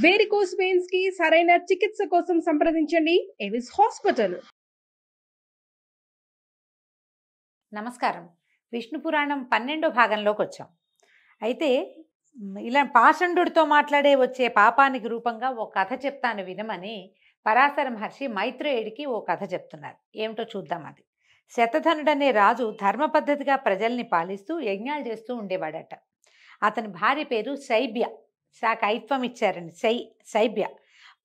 Varicose veins కి సరైన చికిత్స కోసం సంప్రదించండి ఎవిస్ హాస్పిటల్. నమస్కారం. విష్ణు పురాణం 12వ భాగంలోకి వచ్చాం. అయితే ఇలా పాషండుడితో మాట్లాడే వచ్చే పాపానికి రూపంగా ఓ కథ చెప్తాను వినమని పరాశర మహర్షి మైత్రేయుడికి ఓ కథ చెప్తున్నారు. ఏమిటో చూద్దాం. అది శతధనుడనే రాజు ధర్మ పద్ధతిగా ప్రజల్ని పాలిస్తూ యజ్ఞాలు చేస్తూ ఉండేవాడట. అతని భార్య పేరు శైబ్య. కైత్వం ఇచ్చారండి. శైబ్య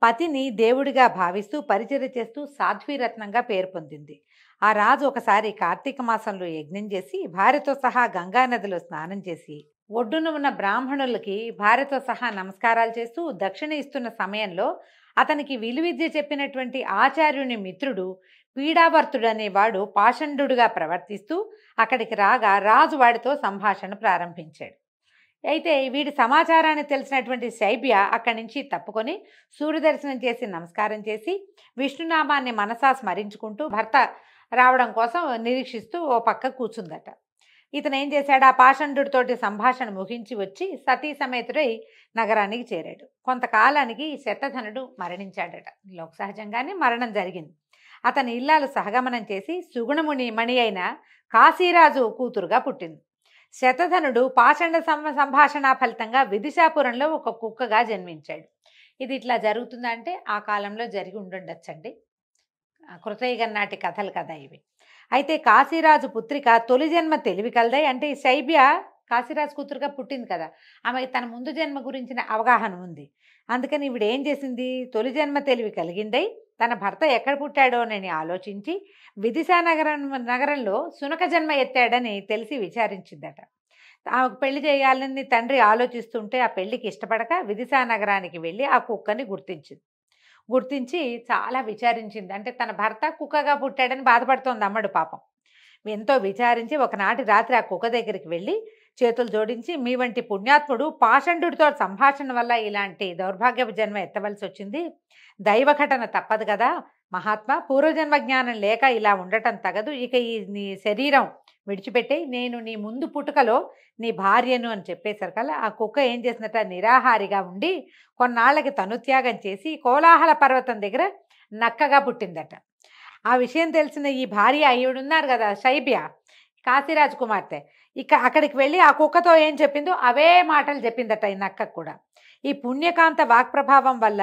పతిని దేవుడిగా భావిస్తూ పరిచర్య చేస్తూ సాధ్వీరత్నంగా పేరు పొందింది. ఆ రాజు ఒకసారి కార్తీక మాసంలో యజ్ఞం చేసి భార్యతో సహా గంగా నదిలో స్నానం చేసి ఒడ్డున ఉన్న బ్రాహ్మణులకి భార్యతో సహా నమస్కారాలు చేస్తూ దక్షిణ ఇస్తున్న సమయంలో అతనికి విలువిద్య చెప్పినటువంటి ఆచార్యుని మిత్రుడు పీడావర్తుడు అనేవాడు పాషండుడుగా ప్రవర్తిస్తూ అక్కడికి రాగా రాజు వాడితో సంభాషణ ప్రారంభించాడు. అయితే వీడి సమాచారాన్ని తెలిసినటువంటి శైబ్య అక్కడి నుంచి తప్పుకొని సూర్యదర్శనం చేసి నమస్కారం చేసి విష్ణునామాన్ని మనసా స్మరించుకుంటూ భర్త రావడం కోసం నిరీక్షిస్తూ ఓ పక్క కూర్చుందట. ఇతను ఏం చేశాడు? ఆ పాషండుడితోటి సంభాషణ ముగించి వచ్చి సతీ సమేతుడై నగరానికి చేరాడు. కొంతకాలానికి శతధనుడు మరణించాడట. లోక సహజంగానే మరణం జరిగింది. అతని ఇల్లాలు సహగమనం చేసి సుగుణముని మణి అయిన కాశీరాజు కూతురుగా పుట్టింది. శతధనుడు పాషండ సంభాషణ ఫలితంగా విదిశాపురంలో ఒక కుక్కగా జన్మించాడు. ఇది ఇట్లా జరుగుతుందంటే ఆ కాలంలో జరిగి ఉండొచ్చండి. కృతయుగం నాటి కథలు కదా ఇవి. అయితే కాశీరాజు పుత్రిక తొలి జన్మ తెలివి కలదై, అంటే ఈ శైబ్య కాశీరాజు కూతురుగా పుట్టింది కదా, ఆమె తన ముందు జన్మ గురించిన అవగాహన ఉంది. అందుకని ఇవిడ ఏం చేసింది? తొలి జన్మ తెలివి కలిగిందై తన భర్త ఎక్కడ పుట్టాడోనని ఆలోచించి విదిశా నగరంలో సునక జన్మ ఎత్తాడని తెలిసి విచారించిందట. ఆమెకు పెళ్లి చేయాలని తండ్రి ఆలోచిస్తుంటే ఆ పెళ్లికి ఇష్టపడక విదిశా నగరానికి వెళ్ళి ఆ కుక్కని గుర్తించి చాలా విచారించింది. అంటే తన భర్త కుక్కగా పుట్టాడని బాధపడుతోంది అమ్మడు పాపం. ఎంతో విచారించి ఒకనాటి రాత్రి ఆ కుక్క దగ్గరికి వెళ్ళి చేతులు జోడించి, మీ వంటి పుణ్యాత్ముడు పాషండుడితో సంభాషణ వల్ల ఇలాంటి దౌర్భాగ్యపు జన్మ ఎత్తవలసి వచ్చింది. దైవఘటన తప్పదు కదా మహాత్మా, పూర్వజన్మ జ్ఞానం లేక ఇలా ఉండటం తగదు. ఇక ఈ నీ శరీరం విడిచిపెట్టి నేను నీ ముందు పుట్టుకలో నీ భార్యను అని చెప్పేసరికల్లా ఆ కుక్క ఏం చేసినట్ట నిరాహారిగా ఉండి కొన్నాళ్ళకి తనుత్యాగం చేసి కోలాహల పర్వతం దగ్గర నక్కగా పుట్టిందట. ఆ విషయం తెలిసిన ఈ భార్య అయ్యుడున్నారు కదా శైబ్య, కాశీరాజు కుమార్తె, ఇక అక్కడికి వెళ్ళి ఆ కుక్కతో ఏం చెప్పిందో అవే మాటలు చెప్పిందట ఈ నక్కకు కూడా. ఈ పుణ్యకాంత వాక్ప్రభావం వల్ల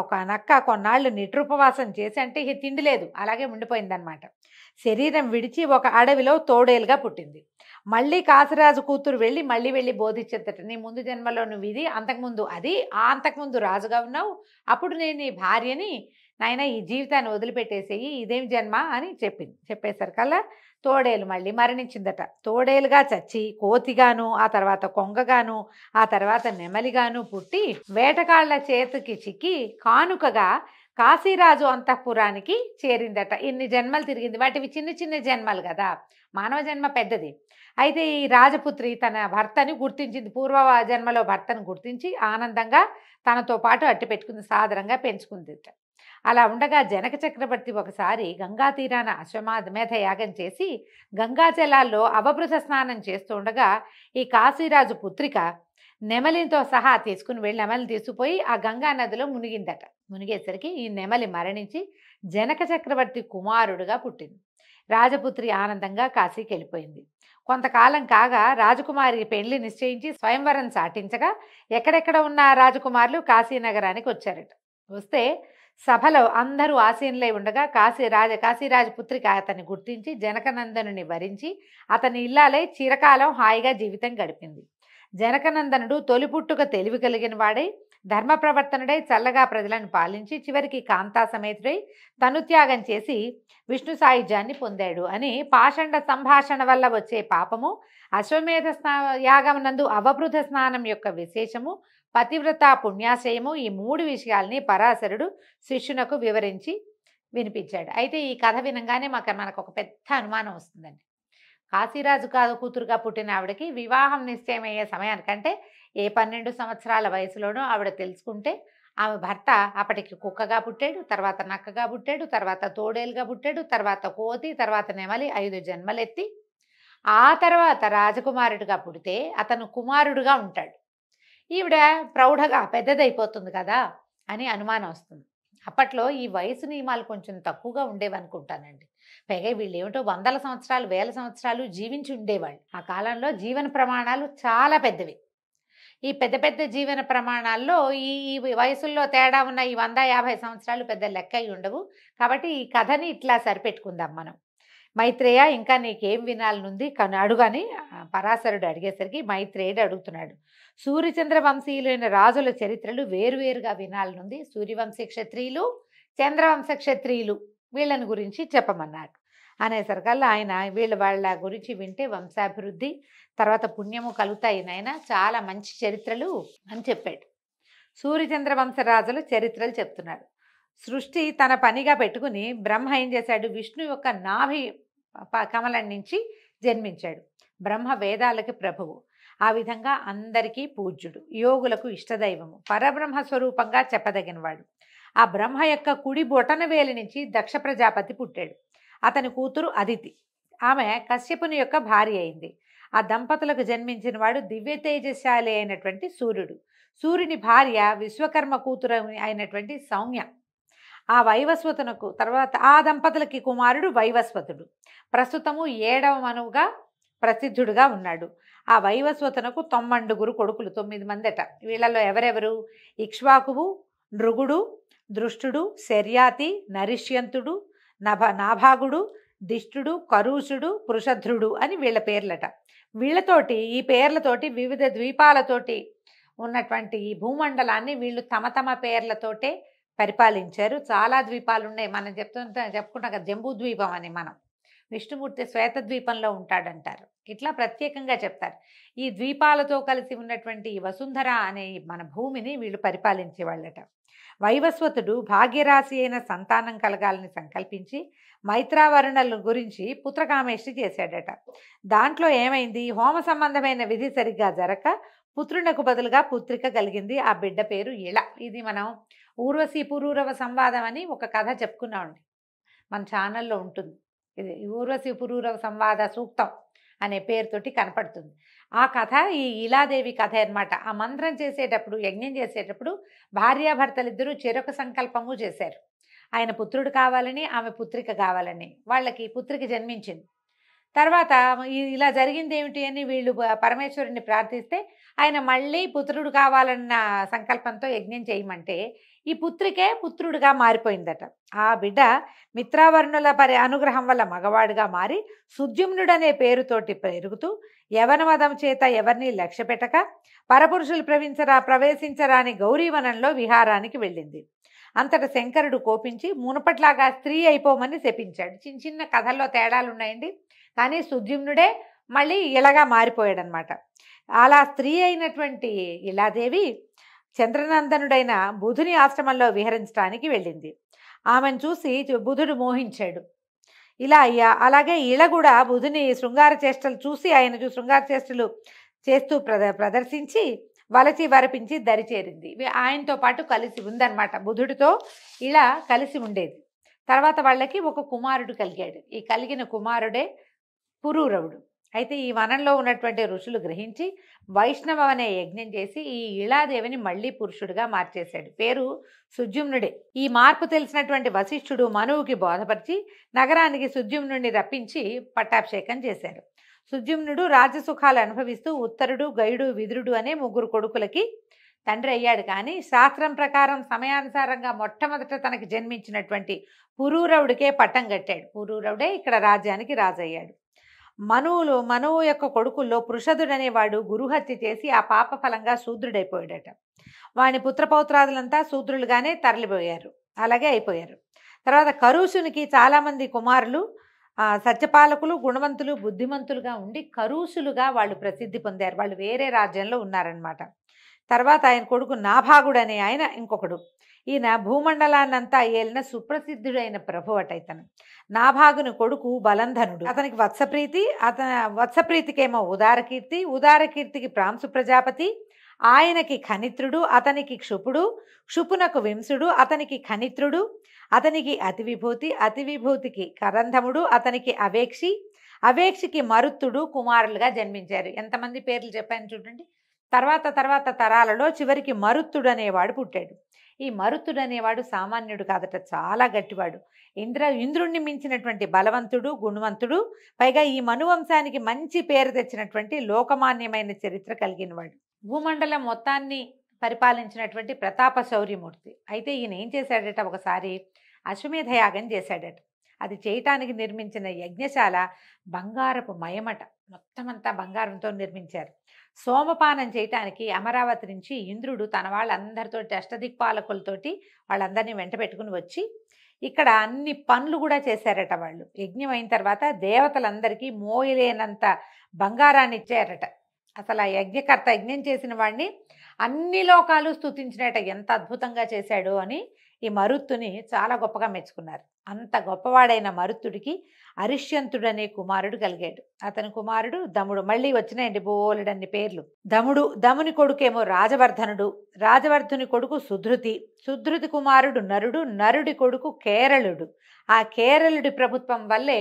ఒక నక్క కొన్నాళ్ళు నిట్రుపవాసం చేసి, అంటే తిండి లేదు అలాగే ఉండిపోయిందనమాట. శరీరం విడిచి ఒక అడవిలో తోడేలుగా పుట్టింది. మళ్ళీ కాశీరాజు కూతురు మళ్ళీ బోధించేద్దట, నీ ముందు జన్మలో నువ్వు ఇది, అంతకుముందు అది, అంతకుముందు రాజుగా ఉన్నావు, అప్పుడు నేను నీ భార్యని, నాయన ఈ జీవితాన్ని వదిలిపెట్టేసేయి, ఇదేం జన్మ అని చెప్పేసరికల్లా తోడేలు మళ్ళీ మరణించిందట. తోడేలుగా చచ్చి కోతిగాను, ఆ తర్వాత కొంగగాను, ఆ తర్వాత నెమలిగాను పుట్టి వేటగాళ్ల చేతికి చిక్కి కానుకగా కాశీరాజు అంతఃపురానికి చేరిందట. ఇన్ని జన్మలు తిరిగింది. వాటివి చిన్న చిన్న జన్మలు కదా, మానవ జన్మ పెద్దది. అయితే ఈ రాజపుత్రి తన భర్తని గుర్తించింది, పూర్వ జన్మలో భర్తను గుర్తించి ఆనందంగా తనతో పాటు అట్టి పెట్టుకుని సాదరంగా పెంచుకుందిట. అలా ఉండగా జనక చక్రవర్తి ఒకసారి గంగా తీరాన అశ్వమేధ యాగం చేసి గంగా జలాల్లో అవభృత స్నానం చేస్తూ ఉండగా ఈ కాశీరాజు పుత్రిక నెమలితో సహా తీసుకుని వెళ్ళి నెమలిని తీసుకుపోయి ఆ గంగా నదిలో మునిగిందట. మునిగేసరికి ఈ నెమలి మరణించి జనక చక్రవర్తి కుమారుడుగా పుట్టింది. రాజపుత్రి ఆనందంగా కాశీకి వెళ్ళిపోయింది. కొంతకాలం కాగా రాజకుమారి పెళ్లి నిశ్చయించి స్వయంవరం సాటించగా ఎక్కడెక్కడ ఉన్న రాజకుమారులు కాశీనగరానికి వచ్చారట. వస్తే సభలో అందరూ ఆసీనులై ఉండగా కాశీరాజు పుత్రిక అతన్ని గుర్తించి జనకనందనుని వరించి అతని ఇల్లాలై చిరకాలం హాయిగా జీవితం గడిపింది. జనకనందనుడు తొలిపుట్టుక తెలివి కలిగిన వాడై ధర్మ ప్రవర్తనుడై చల్లగా ప్రజలను పాలించి చివరికి కాంతా సమేతుడై తనుత్యాగం చేసి విష్ణు సాయుధ్యాన్ని పొందాడు అని పాషండ సంభాషణ వల్ల వచ్చే పాపము, అశ్వమేధ యాగమునందు అవభృత స్నానం యొక్క విశేషము, పతివ్రత పుణ్యాశయము, ఈ 3 విషయాల్ని పరాశరుడు శిష్యునకు వివరించి వినిపించాడు. అయితే ఈ కథ వినంగానే మనకు ఒక పెద్ద అనుమానం వస్తుందండి. కాశీరాజు కూతురుగా పుట్టిన ఆవిడకి వివాహం నిశ్చయమయ్యే సమయానికంటే ఏ 12 సంవత్సరాల వయసులోనూ ఆవిడ తెలుసుకుంటే ఆమె భర్త అప్పటికి కుక్కగా పుట్టాడు, తర్వాత నక్కగా పుట్టాడు, తర్వాత తోడేలుగా పుట్టాడు, తర్వాత కోతి, తర్వాత నెమలి, 5 జన్మలెత్తి ఆ తర్వాత రాజకుమారుడిగా పుడితే అతను కుమారుడుగా ఉంటాడు. ఈవిడ ప్రౌఢగా పెద్దదైపోతుంది కదా అని అనుమానం వస్తుంది. అప్పట్లో ఈ వయసు నియమాలు కొంచెం తక్కువగా ఉండేవనుకుంటానండి. పైగా వీళ్ళేమిటో వందల సంవత్సరాలు, వేల సంవత్సరాలు జీవించి ఉండేవాళ్ళు. ఆ కాలంలో జీవన ప్రమాణాలు చాలా పెద్దవి. ఈ పెద్ద పెద్ద జీవన ప్రమాణాల్లో ఈ ఈ వయసుల్లో తేడా ఉన్న ఈ 150 సంవత్సరాలు పెద్ద లెక్క అయి ఉండవు. కాబట్టి ఈ కథని ఇట్లా సరిపెట్టుకుందాం మనం. మైత్రేయ, ఇంకా నీకేం వినాలనుంది అడుగని పరాశరుడు అడిగేసరికి మైత్రేయుడు అడుగుతున్నాడు. సూర్యచంద్ర వంశీయులైన రాజుల చరిత్రలు వేరువేరుగా వినాలనుంది. సూర్యవంశీ క్షత్రియులు, చంద్రవంశ క్షత్రియులు వీళ్ళని గురించి చెప్పమన్నాడు. అనేసరికల్లా ఆయన వాళ్ళ గురించి వింటే వంశాభివృద్ధి, తర్వాత పుణ్యము కలుగుతాయి నాయన, చాలా మంచి చరిత్రలు అని చెప్పాడు. సూర్యచంద్ర వంశరాజుల చరిత్రలు చెప్తున్నాడు. సృష్టి తన పనిగా పెట్టుకుని బ్రహ్మ ఏం చేశాడు, విష్ణు యొక్క నాభి కమలం నుంచి జన్మించాడు. బ్రహ్మ వేదాలకి ప్రభువు, ఆ విధంగా అందరికీ పూజ్యుడు, యోగులకు ఇష్టదైవము, పరబ్రహ్మ స్వరూపంగా చెప్పదగినవాడు. ఆ బ్రహ్మ యొక్క కుడి బొటన వేలి నుంచి దక్ష ప్రజాపతి పుట్టాడు. అతని కూతురు అదితి, ఆమె కశ్యపుని యొక్క భార్య అయింది. ఆ దంపతులకు జన్మించిన వాడు దివ్య తేజశాలి అయినటువంటి సూర్యుడు. సూర్యుని భార్య విశ్వకర్మ కూతురు అయినటువంటి సౌమ్య. ఆ వైవస్వతునకు తర్వాత ఆ దంపతులకి కుమారుడు వైవస్వతుడు. ప్రస్తుతము 7వ మనువుగా ప్రసిద్ధుడుగా ఉన్నాడు. ఆ వైవస్వతునకు 9 కొడుకులు, 9 మందట. వీళ్ళలో ఎవరెవరు, ఇక్ష్వాకువు, నృగుడు, దృష్టుడు, శర్యాతి, నరిష్యంతుడు, నాభాగుడు, దిష్టుడు, కరూషుడు, పృషధ్రుడు అని వీళ్ళ పేర్లట. వీళ్ళతోటి ఈ పేర్లతోటి వివిధ ద్వీపాలతోటి ఉన్నటువంటి ఈ భూమండలాన్ని వీళ్ళు తమ తమ పేర్లతోటే పరిపాలించారు. చాలా ద్వీపాలు ఉన్నాయి. మనం చెప్పుకుంటాం కదా జంబూ ద్వీపం అని. మనం విష్ణుమూర్తి శ్వేత ద్వీపంలో ఉంటాడంటారు. ఇట్లా ప్రత్యేకంగా చెప్తారు. ఈ ద్వీపాలతో కలిసి ఉన్నటువంటి ఈ వసుంధర అనే మన భూమిని వీళ్ళు పరిపాలించేవాళ్ళట. వైవస్వతుడు భాగ్యరాశి అయిన సంతానం కలగాలని సంకల్పించి మైత్రావరుణుల గురించి పుత్రకామేష్టి చేశాడట. దాంట్లో ఏమైంది, హోమ సంబంధమైన విధి సరిగ్గా జరగక పుత్రునకు బదులుగా పుత్రిక కలిగింది. ఆ బిడ్డ పేరు ఇళ. ఇది మనం ఊర్వశి పురూరవ సంవాదం అని ఒక కథ చెప్పుకున్నామండి, మన ఛానల్లో ఉంటుంది. ఇది ఊర్వశి పురూరవ సంవాద సూక్తం అనే పేరుతోటి కనపడుతుంది. ఆ కథ ఈ ఇలాదేవి కథ అన్నమాట. ఆ మంత్రం చేసేటప్పుడు, యజ్ఞం చేసేటప్పుడు భార్యాభర్తలిద్దరూ చెరొక సంకల్పము చేశారు. ఆయన పుత్రుడు కావాలని, ఆమె పుత్రిక కావాలని. వాళ్ళకి పుత్రిక జన్మించింది. తర్వాత ఇలా జరిగింది ఏమిటి అని వీళ్ళు పరమేశ్వరుని ప్రార్థిస్తే ఆయన మళ్ళీ పుత్రుడు కావాలన్న సంకల్పంతో యజ్ఞం చేయమంటే ఈ పుత్రికే పుత్రుడిగా మారిపోయిందట. ఆ బిడ్డ మిత్రావర్ణుల అనుగ్రహం వల్ల మగవాడుగా మారి సుద్యుమ్నుడనే పేరుతోటి పెరుగుతూ యవనమదం చేత ఎవరిని లక్ష్య పెట్టక పరపురుషులు ప్రవేశించరాని గౌరీవనంలో విహారానికి వెళ్ళింది. అంతట శంకరుడు కోపించి మునుపట్లాగా స్త్రీ అయిపోమని శపించాడు. చిన్న చిన్న కథల్లో తేడాలు ఉన్నాయండి, కానీ సుద్యుమ్నుడే మళ్ళీ ఇలాగా మారిపోయాడనమాట. అలా స్త్రీ అయినటువంటి ఇలాదేవి చంద్రనందనుడైన బుధుని ఆశ్రమంలో విహరించడానికి వెళ్ళింది. ఆమెను చూసి బుధుడు మోహించాడు. అలాగే ఇళ కూడా బుధుని శృంగార చేష్టలు చూసి ఆయన శృంగార చేష్టలు చేస్తూ ప్రదర్శించి వలచి వరపించి దరిచేరింది. ఆయనతో పాటు కలిసి ఉందన్నమాట. బుధుడితో ఇలా కలిసి ఉండేది. తర్వాత వాళ్ళకి ఒక కుమారుడు కలిగాడు. ఈ కలిగిన కుమారుడే పురూరవుడు. అయితే ఈ వనంలో ఉన్నటువంటి ఋషులు గ్రహించి వైష్ణవ అనే యజ్ఞం చేసి ఈ ఇళాదేవిని మళ్ళీ పురుషుడిగా మార్చేశాడు. పేరు సుద్యుమ్నుడే. ఈ మార్పు తెలిసినటువంటి వశిష్ఠుడు మనువుకి బోధపరిచి నగరానికి సుద్యుమ్నుడిని రప్పించి పట్టాభిషేకం చేశారు. సుద్యుమ్నుడు రాజసుఖాలు అనుభవిస్తూ ఉత్తరుడు, గయుడు, విదురుడు అనే 3 కొడుకులకి తండ్రి అయ్యాడు. కానీ శాస్త్రం ప్రకారం సమయానుసారంగా మొట్టమొదట తనకి జన్మించినటువంటి పురూరవుడికే పట్టం కట్టాడు. పురూరవుడే ఇక్కడ రాజ్యానికి రాజయ్యాడు. మనువు యొక్క కొడుకుల్లో పృషదుడనేవాడు గురుహత్య చేసి ఆ పాప ఫలంగా శూద్రుడైపోయాడట. వాని పుత్రపౌత్రాదులంతా శూద్రులుగానే తరలిపోయారు, అలాగే అయిపోయారు. తర్వాత కరూసునికి చాలామంది కుమారులు సత్యపాలకులు, గుణవంతులు, బుద్ధిమంతులుగా ఉండి కరూసులుగా వాళ్ళు ప్రసిద్ధి పొందారు. వాళ్ళు వేరే రాజ్యంలో ఉన్నారనమాట. తర్వాత ఆయన కొడుకు నాభాగుడు అనే ఆయన ఇంకొకడు. ఈయన భూమండలాన్నంతా ఏలిన సుప్రసిద్ధుడైన ప్రభు అట. ఇతను నాభాగుని కొడుకు బలంధనుడు. అతనికి వత్సప్రీతికేమో ఉదారకీర్తి, ఉదారకీర్తికి ప్రాంశు ప్రజాపతి, ఆయనకి ఖనిత్రుడు, అతనికి క్షుపుడు, క్షుపునకు వింసుడు, అతనికి ఖనిత్రుడు, అతనికి అతివిభూతి, అతివిభూతికి కరంధముడు, అతనికి అవేక్షి, అవేక్షికి మరుత్తుడు కుమారులుగా జన్మించారు. ఎంతమంది పేర్లు చెప్పాను చూడండి. తర్వాత తర్వాత తరాలలో చివరికి మరుత్తుడు అనేవాడు పుట్టాడు. ఈ మరుత్తుడు అనేవాడు సామాన్యుడు కాదట, చాలా గట్టివాడు. ఇంద్రుణ్ణి మించినటువంటి బలవంతుడు, గుణవంతుడు, పైగా ఈ మనువంశానికి మంచి పేరు తెచ్చినటువంటి లోకమాన్యమైన చరిత్ర కలిగినవాడు. భూమండలం మొత్తాన్ని పరిపాలించినటువంటి ప్రతాప శౌర్యమూర్తి. అయితే ఈయన ఏం చేశాడట, ఒకసారి అశ్వమేధ యాగం చేశాడట. అది చేయటానికి నిర్మించిన యజ్ఞశాల బంగారపు మయమట, మొత్తం అంతా బంగారంతో నిర్మించారు. సోమపానం చేయటానికి అమరావతి నుంచి ఇంద్రుడు తన వాళ్ళందరితోటి అష్టదిక్పాలకులతోటి వాళ్ళందరినీ వెంట పెట్టుకుని వచ్చి ఇక్కడ అన్ని పనులు కూడా చేశారట. వాళ్ళు యజ్ఞం అయిన తర్వాత దేవతలందరికీ మోయలేనంత బంగారాన్ని ఇచ్చారట. అసలు ఆ యజ్ఞకర్త యజ్ఞం చేసిన వాడిని అన్ని లోకాలు స్తుతించినట, ఎంత అద్భుతంగా చేశాడు అని ఈ మరుత్తుని చాలా గొప్పగా మెచ్చుకున్నారు. అంత గొప్పవాడైన మరుత్తుడికి అరిష్యంతుడనే కుమారుడు కలిగాడు. అతని కుమారుడు దముడు. మళ్ళీ వచ్చినాయండి బోలెడన్ని పేర్లు. దముని కొడుకేమో రాజవర్ధనుడు, రాజవర్ధుని కొడుకు సుధృతి, సుధృతి కుమారుడు నరుడు, నరుడి కొడుకు కేరళుడు. ఆ కేరళుడి ప్రభుత్వం వల్లే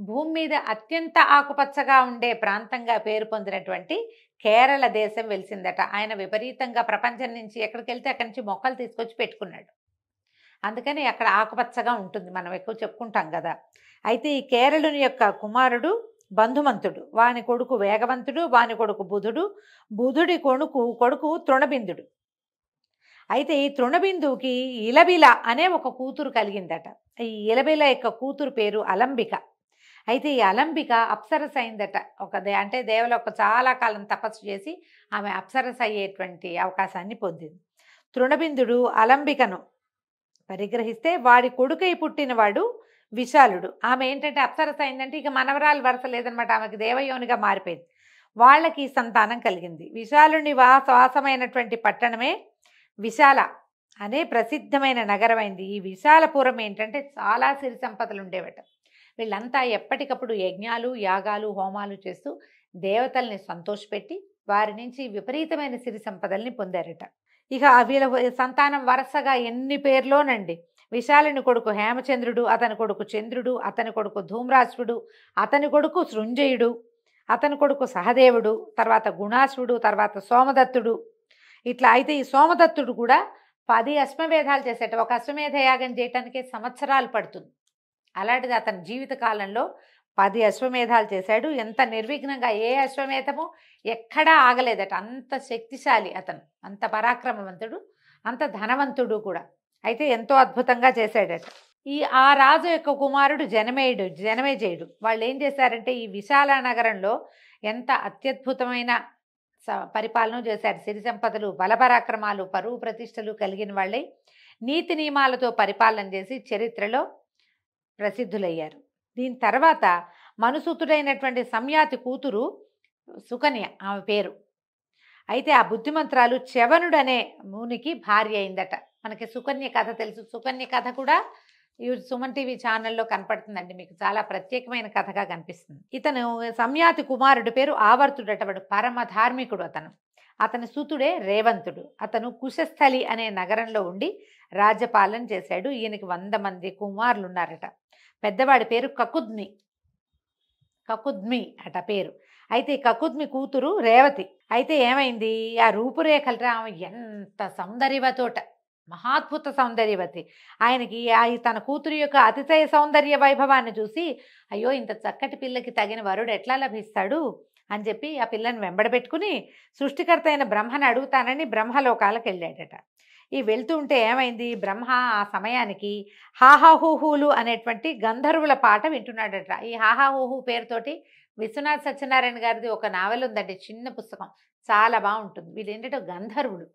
భూమి మీద అత్యంత ఆకుపచ్చగా ఉండే ప్రాంతంగా పేరు పొందినటువంటి కేరళ దేశం వెలిసిందట. ఆయన విపరీతంగా ప్రపంచం నుంచి ఎక్కడికి వెళ్తే అక్కడి నుంచి మొక్కలు తీసుకొచ్చి పెట్టుకున్నాడు. అందుకని అక్కడ ఆకుపచ్చగా ఉంటుంది, మనం ఎక్కువ చెప్పుకుంటాం కదా. అయితే ఈ కేరళుని యొక్క కుమారుడు బంధుమంతుడు, వాని కొడుకు వేగవంతుడు, వాని కొడుకు బుధుడు, బుధుడి కొడుకు తృణబిందుడు. అయితే ఈ తృణబిందువుకి ఇలబిల అనే ఒక కూతురు కలిగిందట. ఈ ఇలబిల యొక్క కూతురు పేరు అలంబిక. అయితే ఈ అలంబిక అప్సరస అయిందట. అంటే దేవలోక చాలా కాలం తపస్సు చేసి ఆమె అప్సరస అయ్యేటువంటి అవకాశాన్ని పొందింది. తృణబిందుడు అలంబికను పరిగ్రహిస్తే వాడి కొడుకై పుట్టినవాడు విశాలుడు. ఆమె ఏంటంటే అప్సరస అయిందంటే ఇక మనవరాలు వరస లేదనమాట, ఆమెకి దేవయోనిగా మారిపోయింది. వాళ్ళకి సంతానం కలిగింది. విశాలుని వాసమైనటువంటి పట్టణమే విశాల అనే ప్రసిద్ధమైన నగరమైంది. ఈ విశాలపురం ఏంటంటే చాలా సిరి సంపదలు ఉండేవట. వీళ్ళంతా ఎప్పటికప్పుడు యజ్ఞాలు, యాగాలు, హోమాలు చేస్తూ దేవతల్ని సంతోషపెట్టి వారి నుంచి విపరీతమైన సిరి సంపదల్ని పొందారట. ఇక వీళ్ళ సంతానం వరుసగా ఎన్ని పేర్లోనండి. విశాలుని కొడుకు హేమచంద్రుడు, అతని కొడుకు చంద్రుడు, అతని కొడుకు ధూమ్రాశ్వుడు, అతని కొడుకు సృంజయుడు, అతని కొడుకు సహదేవుడు, తర్వాత గుణాశ్వుడు, తర్వాత సోమదత్తుడు. ఇట్లా అయితే ఈ సోమదత్తుడు కూడా 10 అశ్వమేధాలు చేసేట. ఒక అశ్వమేధ యాగం చేయటానికే సంవత్సరాలు పడుతుంది. అలాంటిది అతని జీవిత కాలంలో 10 అశ్వమేధాలు చేశాడు. ఎంత నిర్విఘ్నంగా, ఏ అశ్వమేధము ఎక్కడా ఆగలేదట. అంత శక్తిశాలి అతను, అంత పరాక్రమవంతుడు, అంత ధనవంతుడు కూడా. అయితే ఎంతో అద్భుతంగా చేశాడట. ఆ రాజు యొక్క కుమారుడు జనమేజయుడు. వాళ్ళు ఏం చేశారంటే ఈ విశాల నగరంలో ఎంత అత్యద్భుతమైన పరిపాలన చేశారు. సిరి సంపదలు, బలపరాక్రమాలు, పరువు ప్రతిష్టలు కలిగిన వాళ్ళే నీతి నియమాలతో పరిపాలన చేసి చరిత్రలో ప్రసిద్ధులయ్యారు. దీని తర్వాత మనుసూతుడైనటువంటి సంయాతి కూతురు సుకన్య ఆమె పేరు. అయితే ఆ బుద్ధిమంత్రాలు చ్యవనుడు అనే మునికి భార్య అయిందట. మనకి సుకన్య కథ తెలుసు. సుకన్య కథ కూడా ఈ సుమన్ టీవీ ఛానల్లో కనపడుతుందండి, మీకు చాలా ప్రత్యేకమైన కథగా కనిపిస్తుంది. ఇతను సంయాతి కుమారుడి పేరు ఆవర్తుడట. వాడు పరమ ధార్మికుడు. అతని సూతుడే రేవంతుడు. అతను కుశస్థలి అనే నగరంలో ఉండి రాజ్యపాలన చేశాడు. ఈయనకి 100 మంది కుమారులు ఉన్నారట. పెద్దవాడి పేరు కకుద్మి అట పేరు. అయితే కకుద్మి కూతురు రేవతి. అయితే ఏమైంది, ఆ రూపురేఖలట ఆమె ఎంత సౌందర్యవతోట, మహాద్భుత సౌందర్యవతి. ఆయనకి తన కూతురు యొక్క అతిశయ సౌందర్య వైభవాన్ని చూసి, అయ్యో ఇంత చక్కటి పిల్లకి తగిన వరుడు ఎట్లా లభిస్తాడు అని చెప్పి ఆ పిల్లని వెంబడబెట్టుకుని సృష్టికర్త అయిన బ్రహ్మని అడుగుతానని బ్రహ్మలోకాలకు వెళ్ళాడట. ఈ వెళ్తూ ఉంటే ఏమైంది, బ్రహ్మ ఆ సమయానికి హాహాహూహులు అనేటువంటి గంధర్వుల పాట వింటున్నాడట. ఈ హాహాహూహు పేరుతోటి విశ్వనాథ్ సత్యనారాయణ గారిది ఒక నావెల్ ఉందండి, చిన్న పుస్తకం, చాలా బాగుంటుంది. వీళ్ళు ఏంటంటే గంధర్వులు,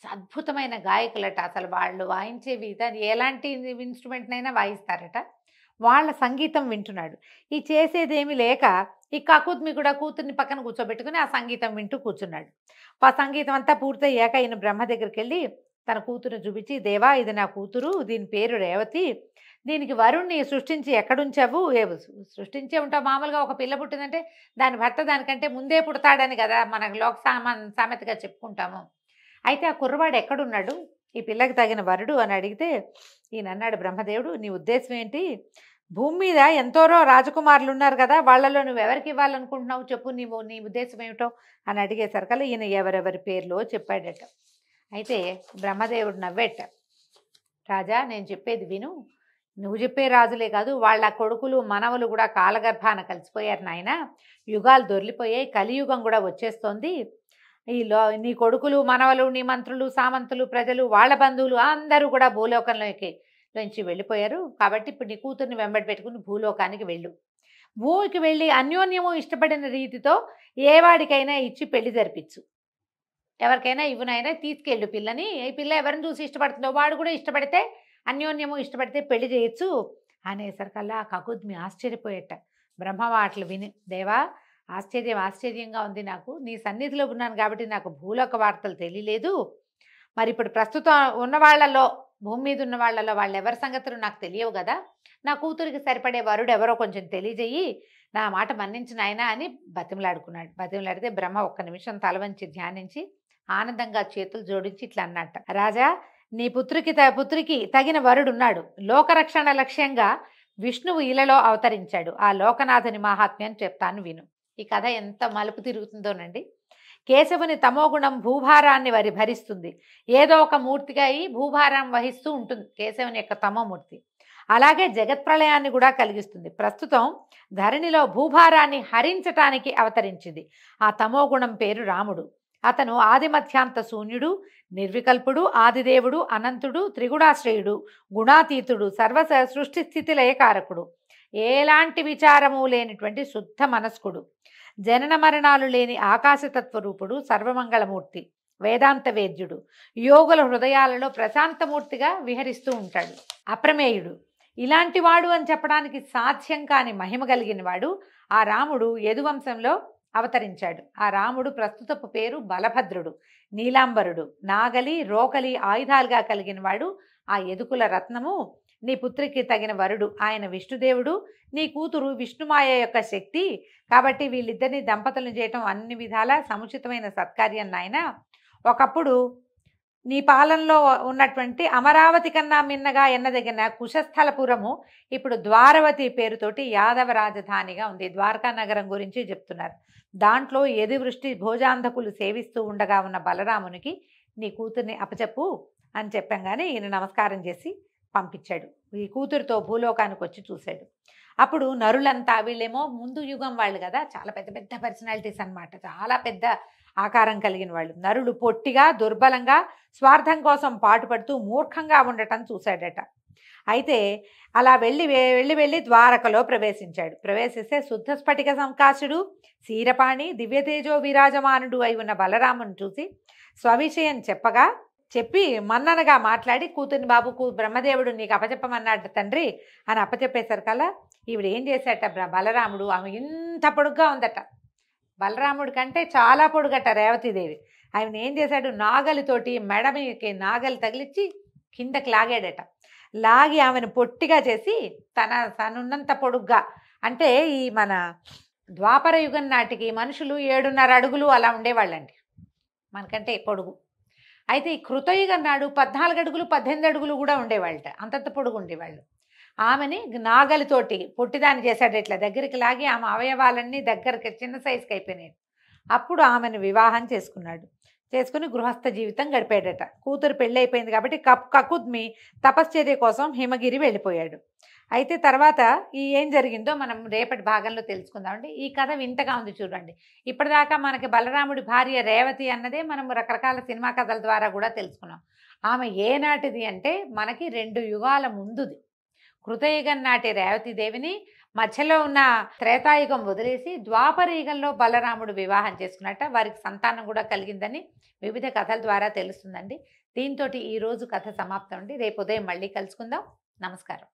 అద్భుతమైన గాయకులట. అసలు వాళ్ళు వాయించేవి ఎలాంటి ఇన్స్ట్రుమెంట్నైనా వాయిస్తారట. వాళ్ళ సంగీతం వింటున్నాడు. ఈ చేసేదేమీ లేక ఈ కకుద్మి కూడా కూతుర్ని పక్కన కూర్చోబెట్టుకుని ఆ సంగీతం వింటూ కూర్చున్నాడు. ఆ సంగీతం అంతా పూర్తయ్యాక ఈయన బ్రహ్మ దగ్గరికి వెళ్ళి తన కూతురుని చూపించి, దేవా ఇది నా కూతురు, దీని పేరు రేవతి, దీనికి వరుణ్ణి సృష్టించి ఎక్కడుంచావు? సృష్టించే ఉంటావు. మామూలుగా ఒక పిల్ల పుట్టిందంటే దాని భర్త దానికంటే ముందే పుడతాడని కదా మనకు లోక సామెతగా చెప్పుకుంటాము. అయితే ఆ కుర్రవాడు ఎక్కడున్నాడు, ఈ పిల్లకి తగిన వరుడు అని అడిగితే ఈయన అన్నాడు, బ్రహ్మదేవుడు నీ ఉద్దేశం ఏంటి? భూమి మీద ఎంతోరో రాజకుమారులు ఉన్నారు కదా, వాళ్ళలో నువ్వు ఎవరికి ఇవ్వాలనుకుంటున్నావు చెప్పు, నీ ఉద్దేశం ఏమిటో అని అడిగేసరికల్లా ఈయన ఎవరెవరి పేర్లో చెప్పాడట. అయితే బ్రహ్మదేవుడు నవ్వేట, రాజా నేను చెప్పేది విను, నువ్వు చెప్పే రాజులే కాదు వాళ్ళ కొడుకులు మనవలు కూడా కాలగర్భాన కలిసిపోయారు నాయన, యుగాలు దొర్లిపోయాయి, కలియుగం కూడా వచ్చేస్తోంది, నీ కొడుకులు మనవలు నీ మంత్రులు సామంతులు ప్రజలు వాళ్ళ బంధువులు అందరూ కూడా భూలోకంలోకి నుంచి వెళ్ళిపోయారు, కాబట్టి ఇప్పుడు నీ కూతుర్ని వెంబడి పెట్టుకుని భూలోకానికి వెళ్ళు, భూమికి వెళ్ళి అన్యోన్యము ఇష్టపడిన రీతితో ఏ వాడికైనా ఇచ్చి పెళ్లి జరిపించు, ఎవరికైనా ఇవ్వనైనా తీసుకెళ్ళు పిల్లని, ఈ పిల్ల ఎవరిని చూసి ఇష్టపడుతుందో వాడు కూడా ఇష్టపడితే అన్యోన్యము ఇష్టపడితే పెళ్లి చేయొచ్చు అనేసరికల్లా కకుద్మి ఆశ్చర్యపోయేట. బ్రహ్మ మాటలు విని, దేవా ఆశ్చర్యంగా ఉంది, నాకు నీ సన్నిధిలో ఉన్నాను కాబట్టి నాకు భూలోక వార్తలు తెలియలేదు, మరి ఇప్పుడు ప్రస్తుతం ఉన్న వాళ్ళలో భూమి మీద ఉన్న వాళ్ళలో వాళ్ళు ఎవరి సంగతులు నాకు తెలియవు కదా, నా కూతురికి సరిపడే వరుడు ఎవరో కొంచెం తెలియజేయి, నా మాట మన్నించిన ఆయన అని బతిమలాడుకున్నాడు. బతిమలాడితే బ్రహ్మ ఒక్క నిమిషం తల వంచి ధ్యానించి ఆనందంగా చేతులు జోడించి ఇట్లా అన్నట్ట, రాజా నీ పుత్రికి తగిన వరుడున్నాడు, లోకరక్షణ లక్ష్యంగా విష్ణువు ఇలలో అవతరించాడు, ఆ లోకనాథుని మహాత్మ్యం చెప్తాను విను. ఈ కథ ఎంత మలుపు తిరుగుతుందోనండి. కేశవుని తమోగుణం భూభారాన్ని భరిస్తుంది, ఏదో ఒక మూర్తిగా ఈ భూభారం వహిస్తూ ఉంటుంది కేశవుని యొక్క తమోమూర్తి, అలాగే జగత్ప్రళయాన్ని కూడా కలిగిస్తుంది. ప్రస్తుతం ధరణిలో భూభారాన్ని హరించటానికి అవతరించింది ఆ తమోగుణం పేరు రాముడు. అతను ఆదిమధ్యాంత శూన్యుడు, నిర్వికల్పుడు, ఆదిదేవుడు, అనంతుడు, త్రిగుణాశ్రయుడు, గుణాతీతుడు, సృష్టి స్థితి లయకారకుడు, ఎలాంటి విచారము లేనిటువంటి శుద్ధ మనస్కుడు, జనన మరణాలు లేని ఆకాశతత్వరూపుడు, సర్వమంగళమూర్తి, వేదాంత వేద్యుడు, యోగుల హృదయాలలో ప్రశాంతమూర్తిగా విహరిస్తూ ఉంటాడు, అప్రమేయుడు. ఇలాంటి వాడు అని చెప్పడానికి సాధ్యం కాని మహిమ కలిగిన వాడు ఆ రాముడు యదువంశంలో అవతరించాడు. ఆ రాముడు ప్రస్తుతపు పేరు బలభద్రుడు, నీలాంబరుడు, నాగలి రోకలి ఆయుధాలుగా కలిగిన వాడు ఆ యదుకుల రత్నము. నీ పుత్రికి తగిన వరుడు ఆయన విష్ణుదేవుడు, నీ కూతురు విష్ణుమాయ యొక్క శక్తి, కాబట్టి వీళ్ళిద్దరిని దంపతులను చేయటం అన్ని విధాలా సముచితమైన సత్కార్యం నాయన. ఒకప్పుడు నీ పాలనలో ఉన్నటువంటి అమరావతి కన్నా మిన్నగా ఎన్నదగిన కుశస్థలపురము ఇప్పుడు ద్వారవతి పేరుతోటి యాదవ రాజధానిగా ఉంది. ద్వారకా నగరం గురించి చెప్తున్నారు. దాంట్లో యదివృష్టి భోజాంధకులు సేవిస్తూ ఉండగా ఉన్న బలరామునికి నీ కూతుర్ని అప్పచెప్పు అని చెప్పంగానే ఈయన నమస్కారం చేసి పంపించాడు. ఈ కూతురుతో భూలోకానికి వచ్చి చూశాడు. అప్పుడు నరులంతా, వీళ్ళేమో ముందు యుగం వాళ్ళు కదా, చాలా పెద్ద పెద్ద పర్సనాలిటీస్ అన్నమాట, చాలా పెద్ద ఆకారం కలిగిన వాళ్ళు. నరులు పొట్టిగా దుర్బలంగా స్వార్థం కోసం పాటుపడుతూ మూర్ఖంగా ఉండటం చూశాడట. అయితే అలా వెళ్ళి ద్వారకలో ప్రవేశించాడు. ప్రవేశిస్తే శుద్ధ స్ఫటిక సంకాశుడు, శీరపాణి, దివ్యతేజో విరాజమానుడు అయి ఉన్న బలరాముని చూసి స్వవిషయం చెప్పి మన్ననగా మాట్లాడి, కూతుర్ని బాబుకు బ్రహ్మదేవుడు నీకు అప్పచెప్పమన్నాడు తండ్రి అని అప్పచెప్పేసరికల్లా ఈవిడ ఏం చేశాట బలరాముడు, ఆమె ఇంత పొడుగ్గా ఉందట, బలరాముడి కంటే చాలా పొడుగట రేవతీదేవి. ఆయన ఏం చేశాడు, నాగలితోటి మెడమికి నాగలి తగిలిచ్చి కిందకి లాగాడట. లాగి ఆమెను పొట్టిగా చేసి తనున్నంత పొడుగ్గా, అంటే ఈ మన ద్వాపర యుగం నాటికి మనుషులు 7.5 అడుగులు అలా ఉండేవాళ్ళండి, మనకంటే పొడుగు. అయితే ఈ కృతయుగం నాడు 14 అడుగులు 18 అడుగులు కూడా ఉండేవాళ్ళట, అంతంత పొడుగు ఉండేవాళ్ళు. ఆమెని నాగలితోటి పొట్టిదాన్ని చేశాడు, ఇట్లా దగ్గరికి లాగి ఆమె అవయవాలన్నీ దగ్గరికి చిన్న సైజుకి అయిపోయినాయి. అప్పుడు ఆమెను వివాహం చేసుకుని గృహస్థ జీవితం గడిపాడట. కూతురు పెళ్ళి అయిపోయింది కాబట్టి కకుద్మి తపశ్చర్య కోసం హిమగిరి వెళ్ళిపోయాడు. అయితే తర్వాత ఏం జరిగిందో మనం రేపటి భాగంలో తెలుసుకుందామండి. ఈ కథ వింతగా ఉంది చూడండి. ఇప్పటిదాకా మనకి బలరాముడి భార్య రేవతి అన్నదే మనం రకరకాల సినిమా కథల ద్వారా కూడా తెలుసుకున్నాం. ఆమె ఏనాటిది అంటే మనకి 2 యుగాల ముందుది. కృతయుగం నాటి రేవతీదేవిని మధ్యలో ఉన్న త్రేతాయుగం వదిలేసి ద్వాపర యుగంలో బలరాముడు వివాహం చేసుకున్నట్ట. వారికి సంతానం కూడా కలిగిందని వివిధ కథల ద్వారా తెలుస్తుందండి. దీంతో ఈరోజు కథ సమాప్తం అండి. రేపు ఉదయం మళ్ళీ కలుసుకుందాం. నమస్కారం.